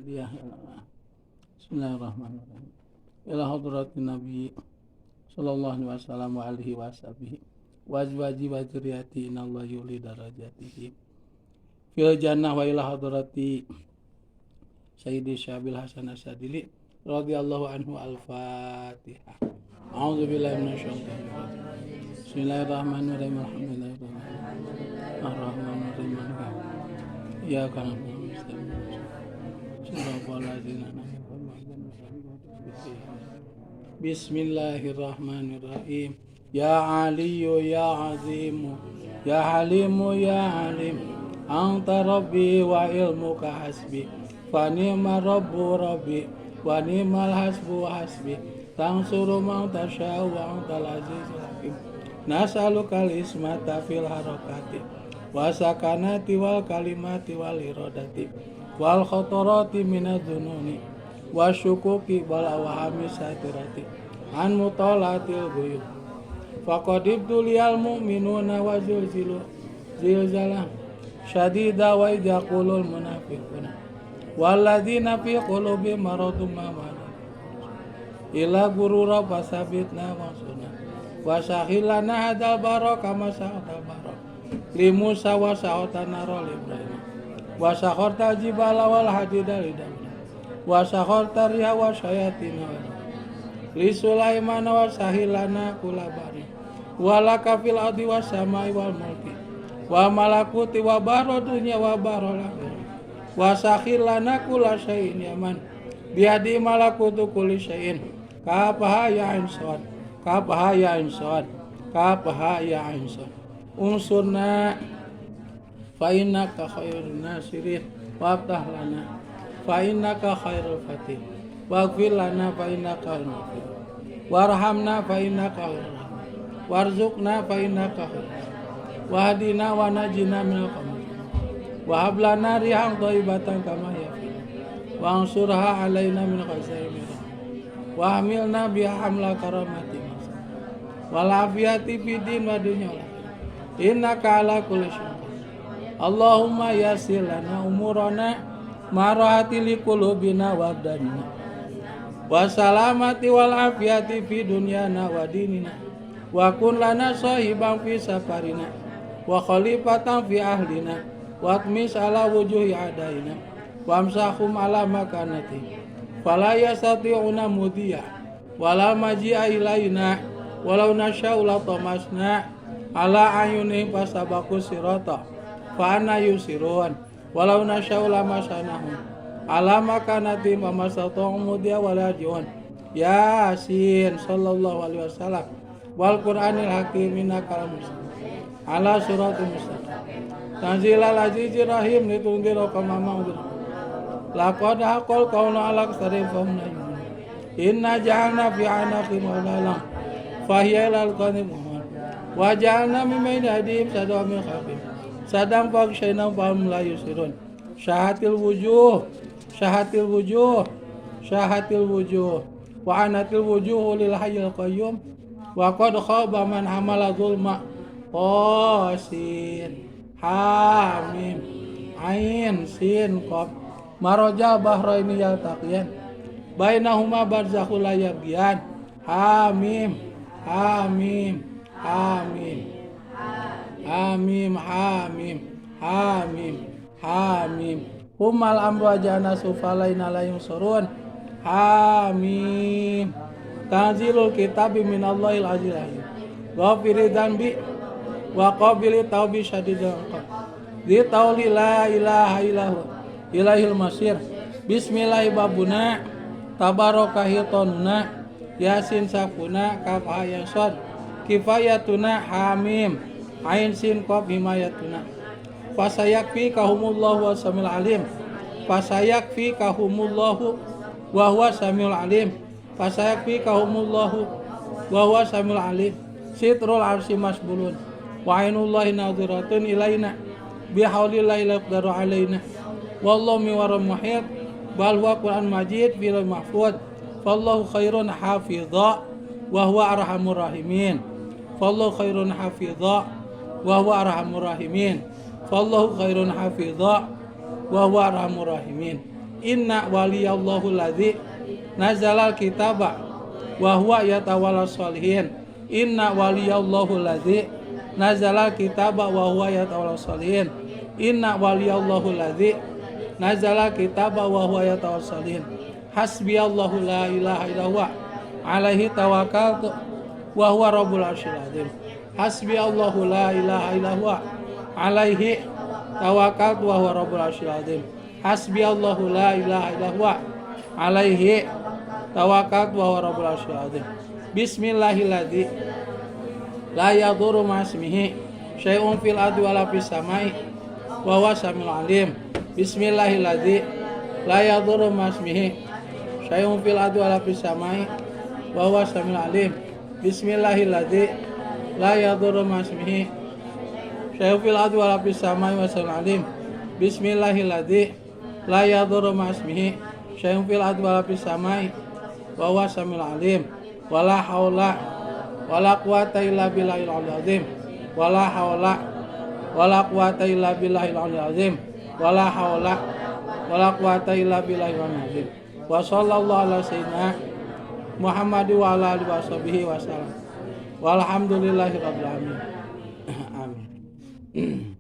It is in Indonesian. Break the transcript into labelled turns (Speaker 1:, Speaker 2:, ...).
Speaker 1: Dia Bismillahirrahmanirrahim. Ila hadratin Nabi sallallahu alaihi wasallam wa alihi washabihi wa azwaji wa dzurriyyati innallaha yuli darajatihi fil jannah wa ila hadrati Sayyidi Syabil Hasan Asadili radhiyallahu anhu al-Fatihah. A'udzu billahi minasyaitonir rajim. Bismillahirrahmanirrahim. Alhamdulillahirabbil alamin. Iyyaka na'budu wa iyyaka nasta'in. Bismillahirrahmanirrahim. Ya Aliyu ya Azimu ya Halimu ya Alim, anta Rabbi wa ilmuka hasbi, fa ni'ma Rabbu Rabbi wa ni'mal hasbu hasbi, tansuru man tasha'u wa antal azizul hakim. Nas'aluka al-ismata fil harakati wa sakanati wal kalimati wal iradati wal khotorati minadz-dzununi wa syukuki wal awhami satirati an mutalatil ghuyub faqadibtu liyal mu'minuna wa zulzilu zilzalah syadida wa yaqulul munafiquna walladzina fi qulubihim maradun ma ila gurura fasabitna wa sunna wa sahilana hadal baraka ma sa'atal barak li Musa wa sa'atana ra Ibrahim wa sakharta jibala wal hadida lidam wa sakharta riha wa syayatina li Sulaiman wa sahilana kulabari wa laka fil ardi was samai wal mulki wa malakuti wa barodunya wa barolah wa sakhilana kula syai'in yaman biadi malakutu kulli syai'in kapaha ya insad kapaha ya insad kapaha ya insad unsurna fa innaka khairun nasirin waftah lana fa innaka khairul fatih waghfir lana fa innaka al-mughfir warhamna fa innaka warzuqna fa innaka wahdina wa najina minal qamar wa hab lana rihan thayyibatan kama yafi wa ansurha alaina min ghazaimi wa hamilna biha hamla karamati wal afiyati fid din wa dunya innaka ala kulli syai'in. Allahumma yassir lana umurana marahati li qulubina wa abdanina wa salamati wal afiyati fi dunyana wa dinina wa kun lana sahiban fi safarina wa khalifatan fi ahlina wa atmis ala wujuhi adaina wa amsahum ala makanati fala yastati'una mudhiya wala maji'a ilaina walau nasya'u la tamasna ala ayuni fasabaku sirata fa anna yusirun walau nasya'u lamasanahum ala makanati mamasata'u mudhiya wala jiwan Yasin sallallahu alaihi wasallam wal Qur'anil hakim innaka ala suratul mustaqim tanzilal azizir rahim litundira kama ma'udhir laqad haqqal qawlu ala aktsarihim fahum la yu'minun inna ja'alna fi anaqi mawlalan fahiya lal qadim wa ja'alna min bayni aydihim sadam min khalfihim sadam faghshayna fahum la yusirun syahatil wujuh syahatil wujuh syahatil wujuh wa anatil wujuh lil hayyil qayyum wa qad khaba man hamala zulma qasin hamim ain sin qaf marajal bahraini yaltaqiyan bainahuma barzakhul la yabghiyan hamim hamim hamim hamim hamim hamim hamim humal amru ajana sufalaina la yunsurun hamim tanzilul kitabi minallahil azizil hakim ghafiri dzanbi wa qabili taubi syadidul iqab di tauli la ilaha illahu ilahil masir bismillahi babuna tabarakahitonuna yasin safuna kaf ayasad kifayatuna hamim ain sin qaf himayatuna fasayakfi kahumullahu wa samil alim fasayakfi kahumullahu wa huwa samil alim fasayakfi kahumullahu wa huwa samil alim sitrul arsy masbulun wa ainullahi nadhiratun ilaina bihaulillahi la yaqdaru alaina wallahu miwaram muhit bal huwa Qur'an majid fil mahfuz fallahu khairun hafidha wa huwa arhamur rahimin fallahu khairun hafidha wa huwa arhamur rahimin fallahu khairun hafidha wa huwa arhamur rahimin inna waliyallahu ladzi nazalal kitaba wa huwa yatawallas sholihin. Inna waliyallahu ladzi nazalal kitaba wa huwa yatawallas sholihin. Inna waliyallahu ladzi nazalal kitaba wa huwa yatawallas sholihin. Hasbiyallahu la ilaha illallah alaihi tawakkaltu wa huwa rabbul arsyil azim. Hasbiyallahu la ilaha illallah alaihi tawakkaltu wa huwa rabbul arsyil azim. Hasbiyallahu la ilaha illallah alaihi tawakkaltu wa huwa rabbul arsyil azim. Bismillahilladzi la yadurru ma'asmihi syai'un fil ardi wala fis samai wa huwa samiul alim. Bismillahilladzi la yadurru ma'asmihi syai'un fil ardi wala fis samai wa huwa samiul alim. Bismillahilladzi la yadurru ma'asmihi syai'un fil ardi wala fis samai wa huwa samiul alim. Bismillahilladzi la yadurru ma'asmihi syai'un fil ardi wala fis samai wa huwa samiul alim. Wala haula wala quwata illa billahil aliyyil azim. Wala haula wala quwata illa billahil aliyyil azim. Wala haula wala quwata illa billahil aliyyil azim. Wa sallallahu ala sayyidina Muhammad wa ala alihi washabihi wasallam. Walhamdulillahi rabbil alamin. Amin.